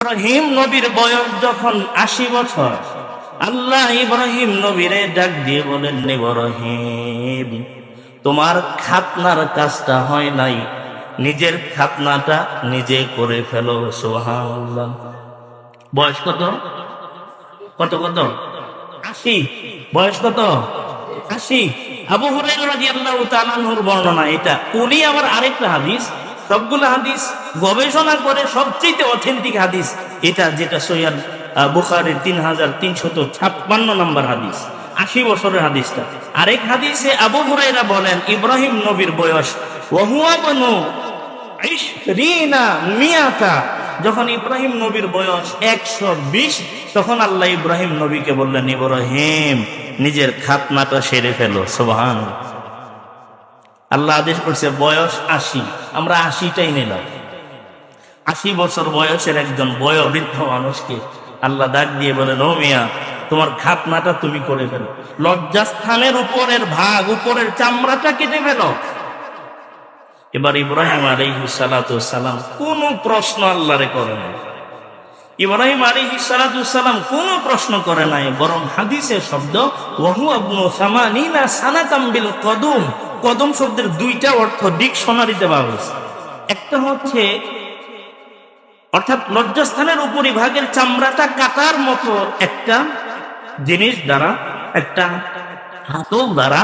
ইব্রাহিম নবীর বয়স যখন ৮০ বছর, আল্লাহ ইব্রাহিম নবীরে ডাক দিয়ে বলেন, ইব্রাহিম, তোমার খাতনার কাজটা হয় নাই, নিজের খাতনাটা নিজে করে ফেলো। সুবহানাল্লাহ। বয়স কত? কত কত? ৮০। বয়স কত? ৮০। আবু হুরায়রা রাদিয়াল্লাহু তাআলা আনহুর বর্ণনা এটা। উনি আবার আরেকটা হাদিস, সবগুলো হাদিস গবেষণা করে সবচেয়ে অথেন্টিক হাদিস এটা, যেটা সহিহ বুখারীর 3356 নম্বর হাদিস, ৮০ বছরের হাদিসটা। আরেক হাদিসে আবু হুরায়রা বলেন, ইব্রাহিম নবীর বয়স ওয়াহুয়া বনু ২০ যখন ইব্রাহিম নবীর বয়স ১২০, তখন আল্লাহ ইব্রাহিম নবীকে বললেন, ইব্রাহিম, নিজের খাতনাটা সেরে ফেলো। সুবহানাল্লাহ। আল্লাহ আদেশ করছে বয়স ৮০, আমরা ৮০টাই নিলাম। ৮০ বছর বয়সের একজন বয়োবৃদ্ধ মানুষকে আল্লাহ ডাক দিয়ে বলেন, ও মিয়া, তোমার খাতনাটা তুমি করে ফেলো, লজ্জাস্থানের উপরের ভাগ, উপরের চামড়াটা কেটে ফেলো। এবার ইব্রাহিম আলাইহিস সালাতু সালাম কোন প্রশ্ন আল্লাহরে করে নাই। ইব্রাহিম আলাইহিস সালাতু সালাম কোন প্রশ্ন করে নাই, বরং হাদিসের শব্দ ওয়াহুয়া ইবনু ৮০ সানাতাম বিল কদম। কদম শব্দের দুইটা অর্থ ডিকশনারিতে পাওয়া গেছে। একটা হচ্ছে অর্থাৎ লজ্জাস্থানের উপরিভাগের চামড়াটা কাটার মতো একটা জিনিস দ্বারা, একটা হাতল দ্বারা,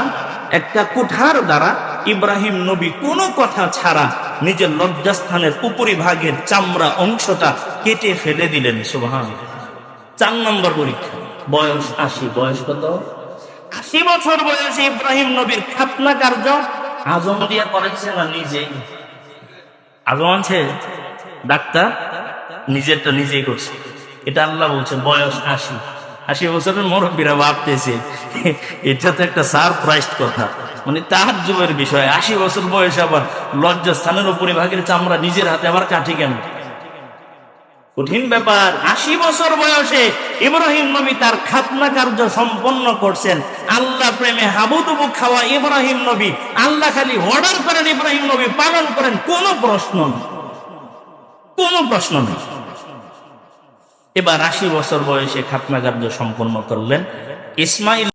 একটা কুঠার দ্বারা ইব্রাহিম নবী কোনো কথা ছাড়া নিজের লজ্জাস্থানের উপরিভাগের চামড়া অংশটা কেটে ফেলে দিলেন। সুবহানাল্লাহ। ৪ নম্বর পরীক্ষা, বয়স ৮০। বয়স কত? ৮০ বছর বয়সে ইব্রাহিম নবীর খাতনা কার্য আজম দিয়া করেছে না নিজেই? আজম আছে, ডাক্তার নিজেরটা নিজেই করছে। এটা আল্লাহ বলছে বয়স ৮০। ৮০ বছরের মুরব্বীরা ভাবতেছে এটা তো একটা সারপ্রাইজ কথা, মানে তাজ্জুবের বিষয়। ৮০ বছর বয়সে আবার লজ্জাস্থানের উপরিভাগের চামড়া নিজের হাতে আবার কাটি কেন? কঠিন ব্যাপার। ৮০ বছর বয়সে ইব্রাহিম নবী তার খাতনা কার্য সম্পন্ন করছেন। আল্লাহ প্রেমে হাবুডুবু খাওয়া ইব্রাহিম নবী, আল্লাহ খালি অর্ডার করেন, ইব্রাহিম নবী পালন করেন, কোনো প্রশ্ন নেই, কোনো প্রশ্ন নেই। এবার ৮০ বছর বয়সে খাতনা কার্য সম্পন্ন করলেন। ইসমাইল